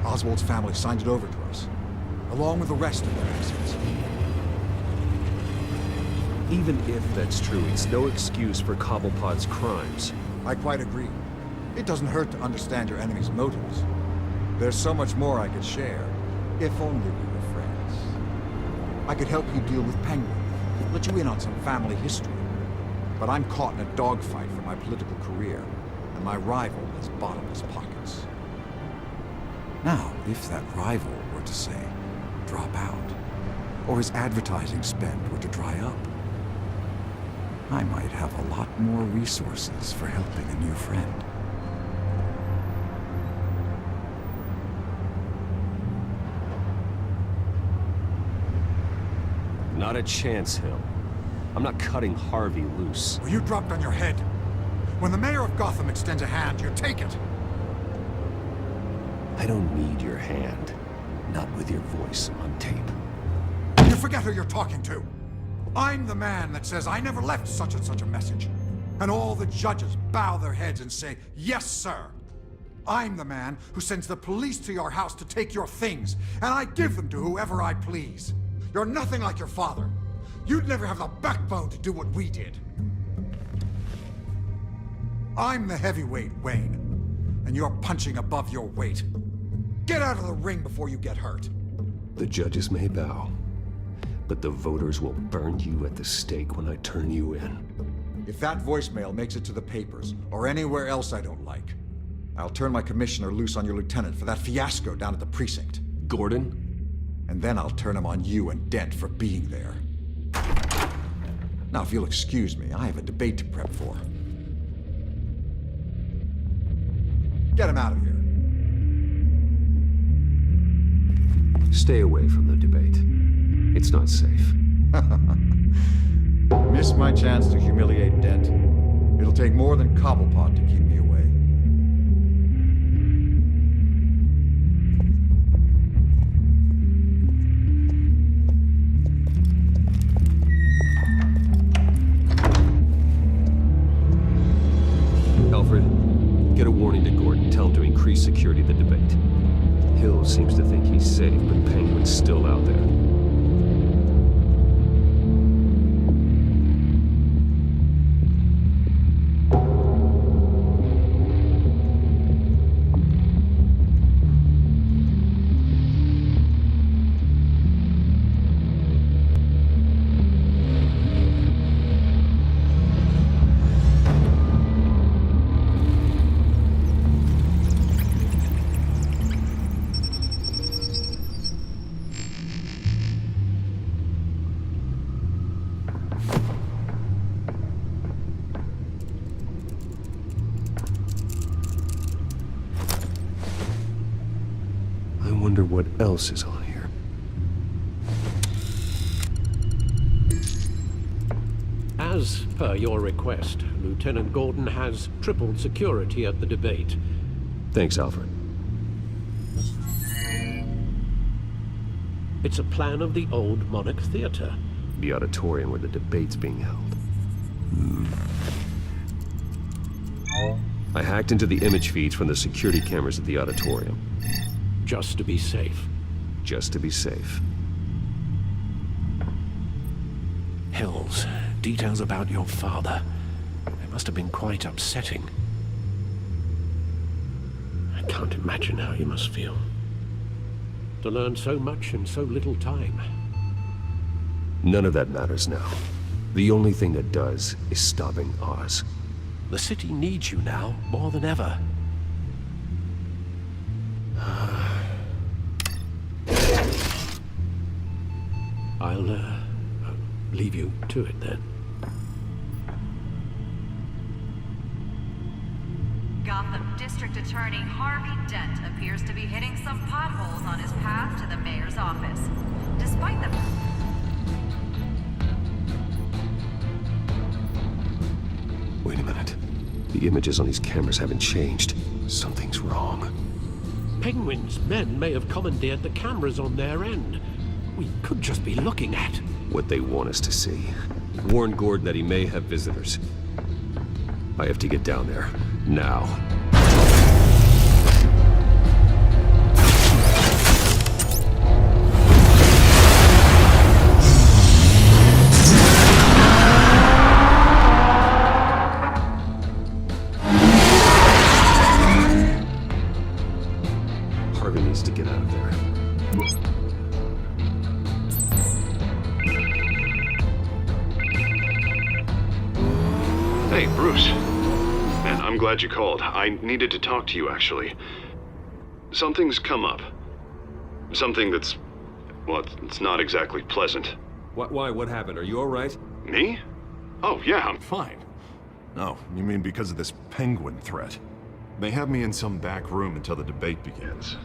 Oswald's family signed it over to us, along with the rest of their assets. Even if that's true, it's no excuse for Cobblepot's crimes. I quite agree. It doesn't hurt to understand your enemy's motives. There's so much more I could share, if only we were friends. I could help you deal with Penguin, let you in on some family history. But I'm caught in a dogfight for my political career, and my rival has bottomless pockets. Now, if that rival were to say, drop out, or his advertising spend were to dry up, I might have a lot more resources for helping a new friend. Not a chance, Hill. I'm not cutting Harvey loose. Well, you dropped on your head. When the mayor of Gotham extends a hand, you take it. I don't need your hand. Not with your voice on tape. You forget who you're talking to. I'm the man that says I never left such and such a message. And all the judges bow their heads and say, yes, sir. I'm the man who sends the police to your house to take your things, and I give them to whoever I please. You're nothing like your father. You'd never have the backbone to do what we did. I'm the heavyweight, Wayne, and you're punching above your weight. Get out of the ring before you get hurt. The judges may bow, but the voters will burn you at the stake when I turn you in. If that voicemail makes it to the papers, or anywhere else I don't like, I'll turn my commissioner loose on your lieutenant for that fiasco down at the precinct. Gordon? And then I'll turn him on you and Dent for being there. Now, if you'll excuse me, I have a debate to prep for. Get him out of here. Stay away from the debate. It's not safe. Miss my chance to humiliate Dent. It'll take more than Cobblepot to keep me away. Alfred, get a warning to Gordon. Tell him to increase security of the debate. Hill seems to think he's safe, but Penguin's still out there. I wonder what else is on here. As per your request, Lieutenant Gordon has tripled security at the debate. Thanks, Alfred. It's a plan of the old Monarch Theater. The auditorium where the debate's being held. I hacked into the image feeds from the security cameras at the auditorium. Just to be safe. Just to be safe. Hills, details about your father. It must have been quite upsetting. I can't imagine how you must feel. To learn so much in so little time. None of that matters now. The only thing that does is stopping Oz. The city needs you now, more than ever. I'll leave you to it then. Gotham District Attorney Harvey Dent appears to be hitting some potholes on his path to the mayor's office. Despite the... Wait a minute. The images on these cameras haven't changed. Something's wrong. Penguin's men may have commandeered the cameras on their end. We could just be looking at what they want us to see. Warn Gordon that he may have visitors. I have to get down there. Now. get out of there. Hey, Bruce. Man, I'm glad you called. I needed to talk to you, actually. Something's come up. Something that's... well, it's not exactly pleasant. Why? What happened? Are you alright? Me? Oh, yeah, I'm Fine. Oh, you mean because of this penguin threat? They have me in some back room until the debate begins.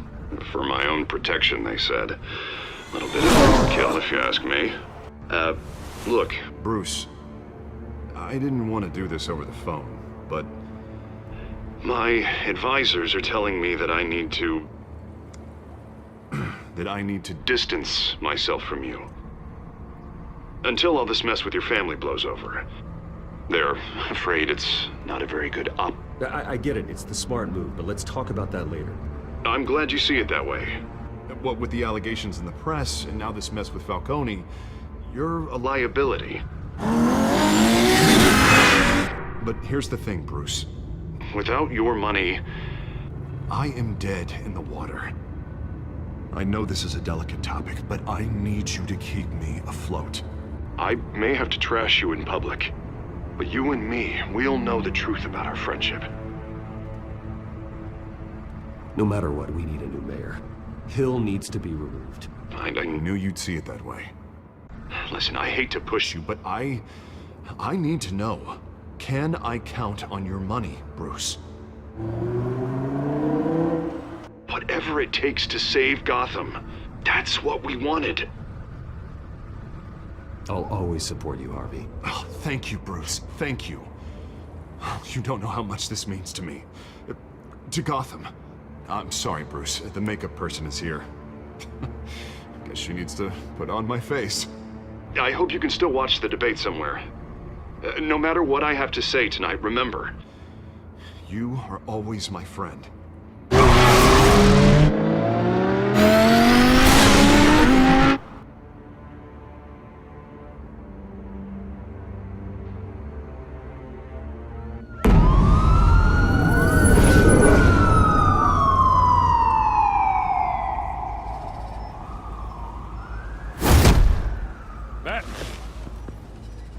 For my own protection, they said. A little bit of overkill, if you ask me. Look. Bruce, I didn't want to do this over the phone, but... my advisors are telling me that I need to... that I need to distance myself from you. Until all this mess with your family blows over. They're afraid it's not a very good op... I get it, it's the smart move, but let's talk about that later. I'm glad you see it that way. What with the allegations in the press, and now this mess with Falcone, you're A liability. But here's the thing, Bruce. Without your money... I am dead in the water. I know this is a delicate topic, but I need you to keep me afloat. I may have to trash you in public, but you and me, we'll know the truth about our friendship. No matter what, we need a new mayor. Hill needs to be removed. I knew you'd see it that way. Listen, I hate to push you, but I need to know. Can I count on your money, Bruce? Whatever it takes to save Gotham, that's what we wanted. I'll always support you, Harvey. Oh, thank you, Bruce. Thank you. You don't know how much this means to me. To Gotham. I'm sorry, Bruce. The makeup person is here. Guess she needs to put on my face. I hope you can still watch the debate somewhere. No matter what I have to say tonight, remember. You are always my friend.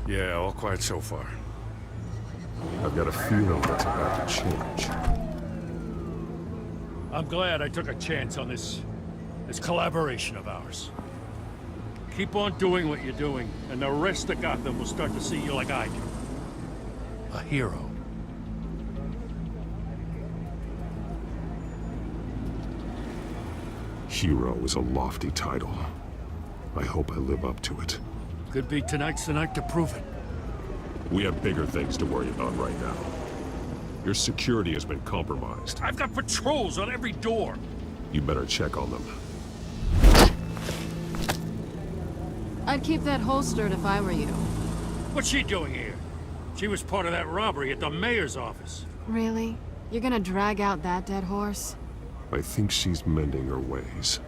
Yeah, all quiet so far. I've got a feeling that's about to change. I'm glad I took a chance on this collaboration of ours. Keep on doing what you're doing, and the rest of Gotham will start to see you like I do. A hero. Hero is a lofty title. I hope I live up to it. Could be tonight's the night to prove it. We have bigger things to worry about right now. Your security has been compromised. I've got patrols on every door. You better check on them. I'd keep that holstered if I were you. What's she doing here? She was part of that robbery at the mayor's office. Really? You're gonna drag out that dead horse? I think she's mending her ways.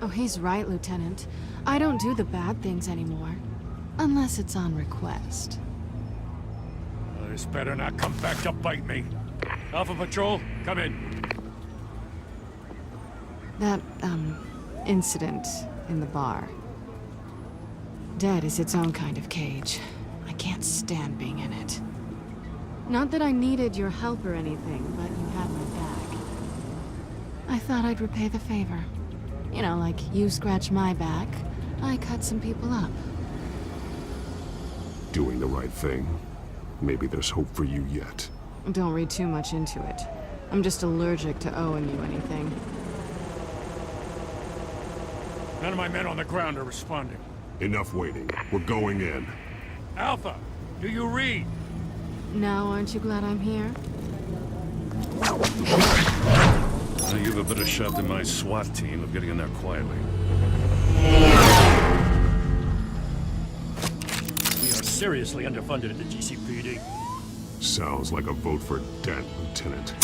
Oh, he's right, Lieutenant. I don't do the bad things anymore. Unless it's on request. This better not come back to bite me. Alpha Patrol, come in. That, incident in the bar. Dead is its own kind of cage. I can't stand being in it. Not that I needed your help or anything, but you had my back. I thought I'd repay the favor. You know, like you scratch my back, I cut some people up. Doing the right thing. Maybe there's hope for you yet. Don't read too much into it. I'm just allergic to owing you anything. None of my men on the ground are responding. Enough waiting. We're going in. Alpha, do you read? Now, aren't you glad I'm here? I give a better shot than my SWAT team of getting in there quietly. We are seriously underfunded at the GCPD. Sounds like a vote for Dent, Lieutenant.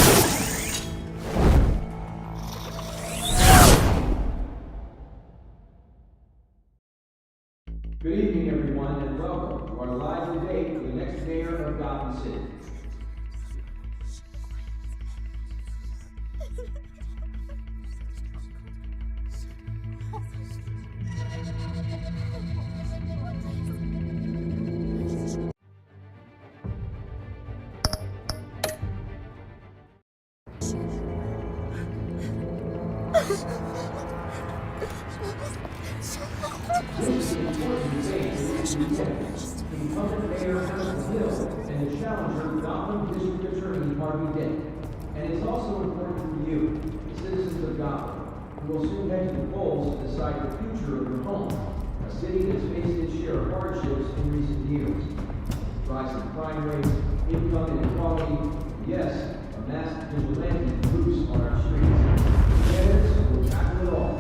Good evening, everyone, and welcome to our live debate for the next mayor of Gotham City. Incumbent Mayor Hamilton Hill and the challenger Gotham District Attorney Harvey Dent. And it's also important for you, citizens of Gotham, who will soon head to the polls to decide the future of your home, a city that's faced its share of hardships in recent years. Rising crime rates, income inequality, yes, a masked vigilante loose on our streets. Candidates will tackle it all.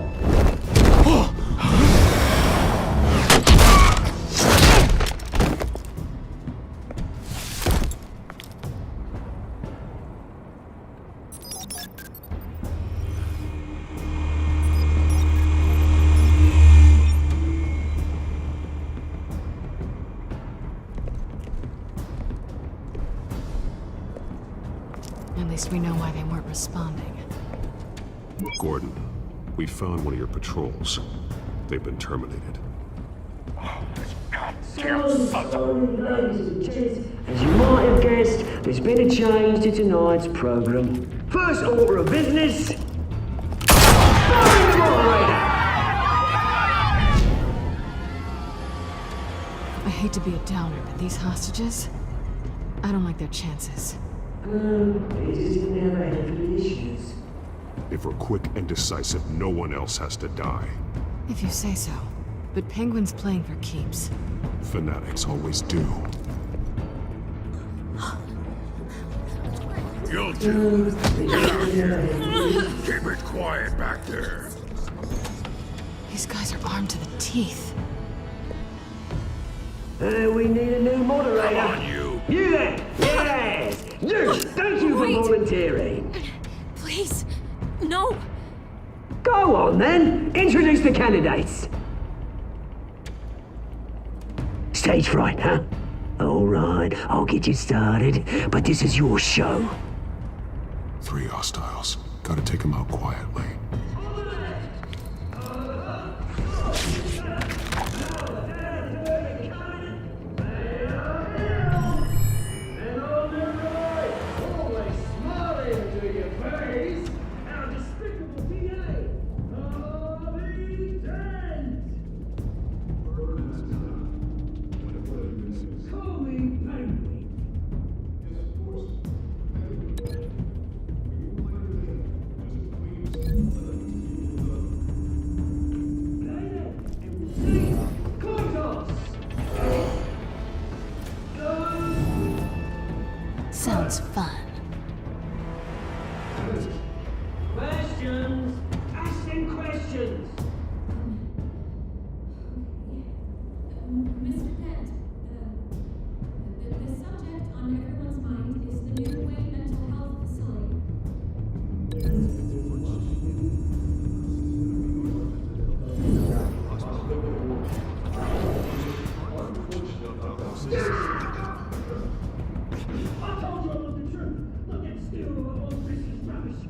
At least we know why they weren't responding. Gordon, we found one of your patrols. They've been terminated. As you might have guessed, there's been a change to tonight's program. First order of business. Firing the moderator! I hate to be a downer, but these hostages, I don't like their chances. They just didn't have a head for the issues. If we're quick and decisive, no one else has to die. If you say so. But Penguin's playing for keeps. Fanatics always do. You two. Keep it quiet back there. These guys are armed to the teeth. We need a new moderator. Come on, you. You there! Yes! You! Thank you for volunteering. Please, no. Go on then. Introduce the candidates. Stage fright, huh? All right, I'll get you started, but this is your show. 3 hostiles. Gotta take them out quietly. Sounds fun. Questions! Asking questions! Mr. Dent, the subject on everyone's mind is the new Wayne mental health facility. I told you I was the truth. Look at still all this is rubbish.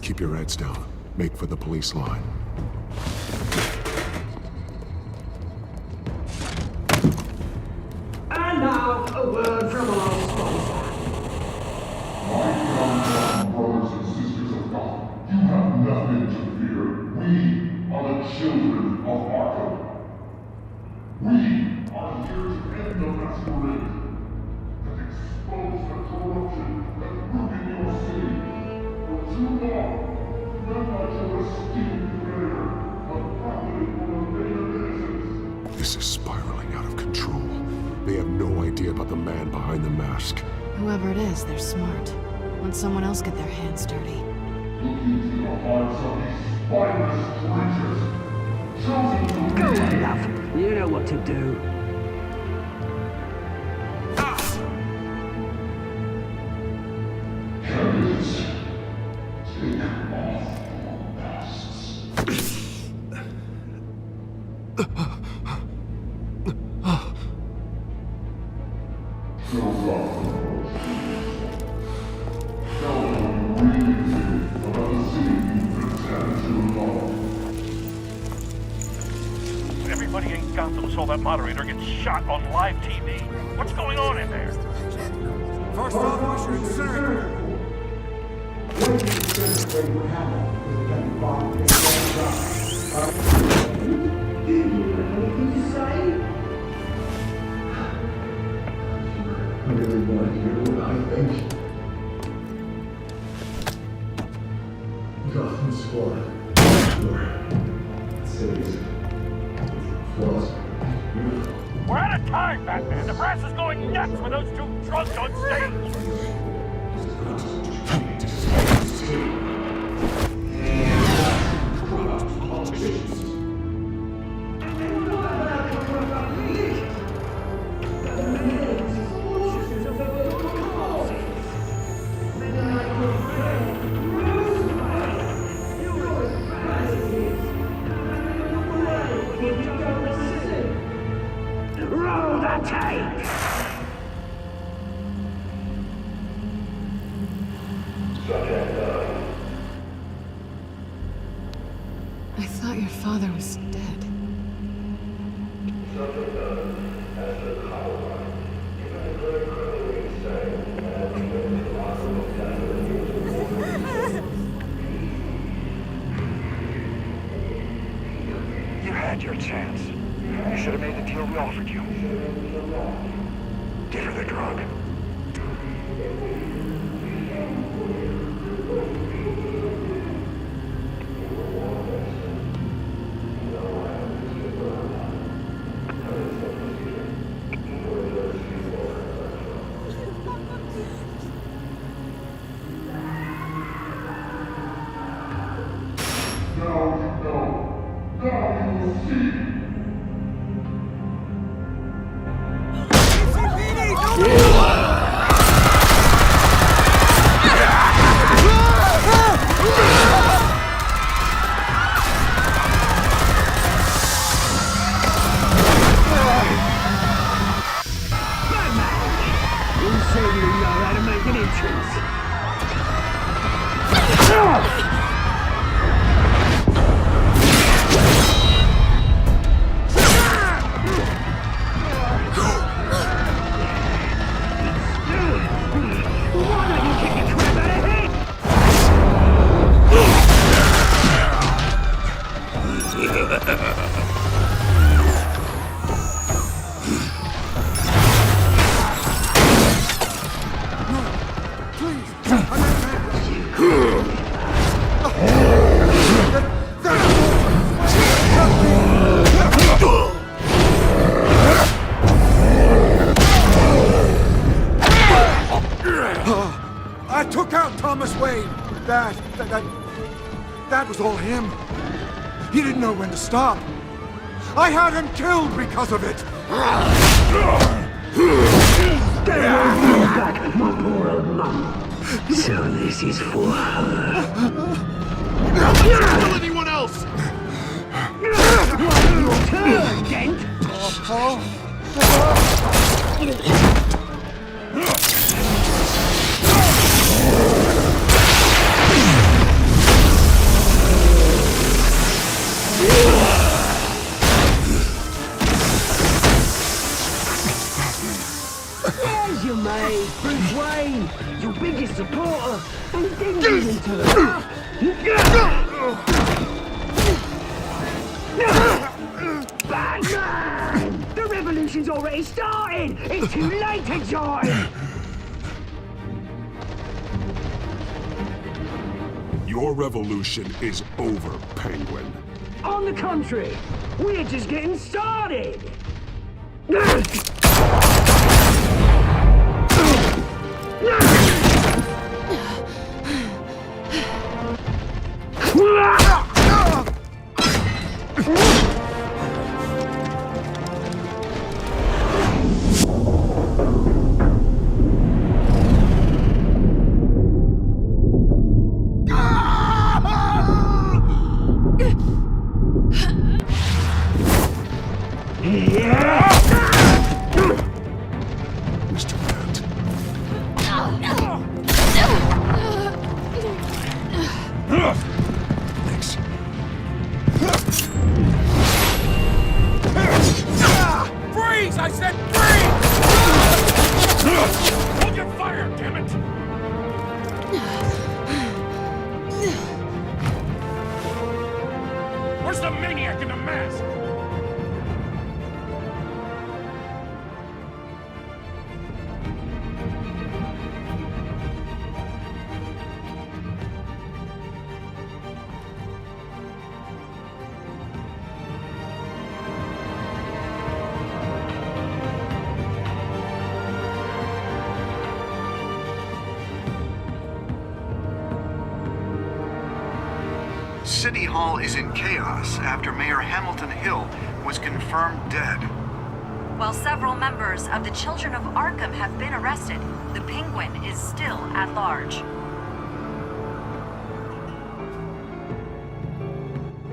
Keep your heads down. Make for the police line. And now, a word from our sponsor. My young brothers and sisters of God, you have nothing to fear. We are the children of Arkham. We are here to end the masquerade and expose the corruption that too long. None like your esteemed mayor, a paladin for a maid of innocence. This is spiraling out of control. They have no idea about the man behind the mask. Whoever it is, they're smart. Let someone else get their hands dirty. Look into the hearts of these spineless creatures. Chosen to Go on, love. You know what to do. Candidates, take off your masks. Go Gotham. Tell them what you really think about the city you pretend to love. Everybody in Gotham saw that moderator get shot on live TV. What's going on in there? First off, we should incinerate. I really want to hear what I think. Gotham Squad. Cities. Flaws. Beautiful. We're out of time, Batman. The brass is going nuts with those two drunks on stage. Roll the tape! I thought your father was dead. You had your chance. You should have made the deal we offered you. Give her the drug. Now you know. Now you will see. You say you know how to make an entrance. Why don't you kick the crap out of him? I took out Thomas Wayne. That was all him. He didn't know when to stop. I had him killed because of it. Get away back, my poor old mum. So this is for her. Kill anyone else! Your turn, Dent. There's your mate, Bruce Wayne, your biggest supporter, and didn't even turn. Batman! The revolution's already started! It's too late to join! Your revolution is over, Penguin. On the contrary, we're just getting started! Mr. Grant. Thanks. Freeze! I said freeze! Hold your fire, damn it! Where's the maniac in the mask? City Hall is in chaos after Mayor Hamilton Hill was confirmed dead. While several members of the Children of Arkham have been arrested, the Penguin is still at large.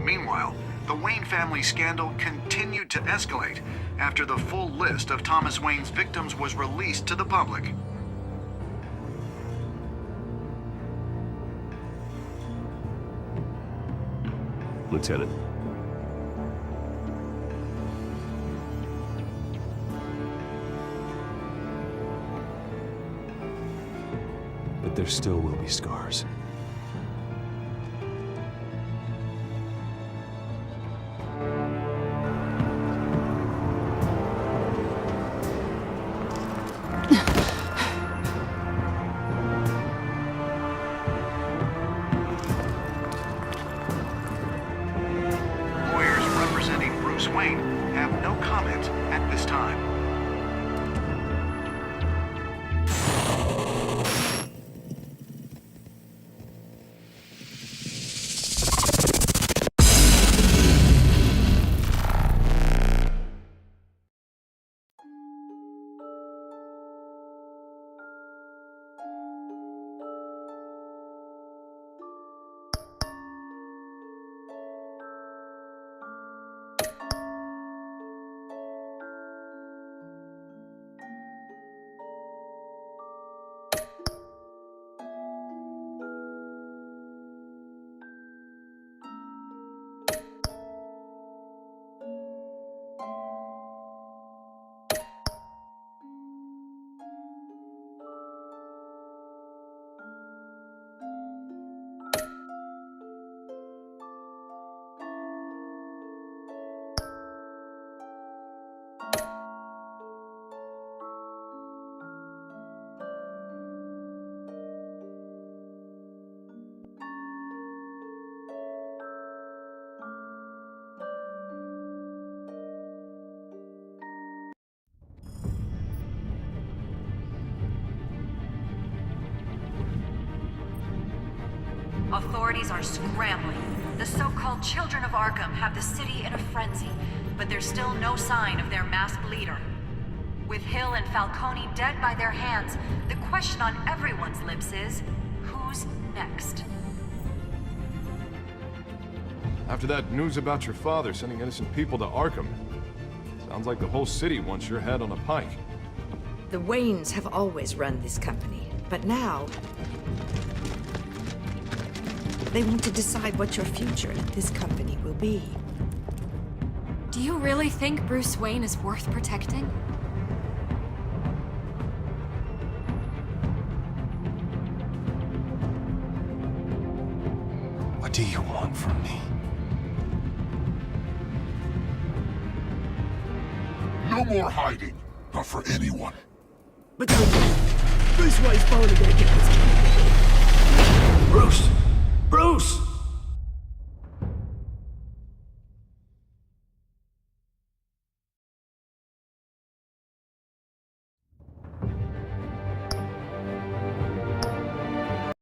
Meanwhile, the Wayne family scandal continued to escalate after the full list of Thomas Wayne's victims was released to the public. Lieutenant. But there still will be scars. Wayne have no comment at this time. Authorities are scrambling. The so-called Children of Arkham have the city in a frenzy, but there's still no sign of their masked leader. With Hill and Falcone dead by their hands, the question on everyone's lips is, who's next? After that news about your father sending innocent people to Arkham, sounds like the whole city wants your head on a pike. The Waynes have always run this company, but now they want to decide what your future at this company will be. Do you really think Bruce Wayne is worth protecting? What do you want from me? No more hiding. Not for anyone. But don't worry. Bruce Wayne's finally gonna get this. Bruce!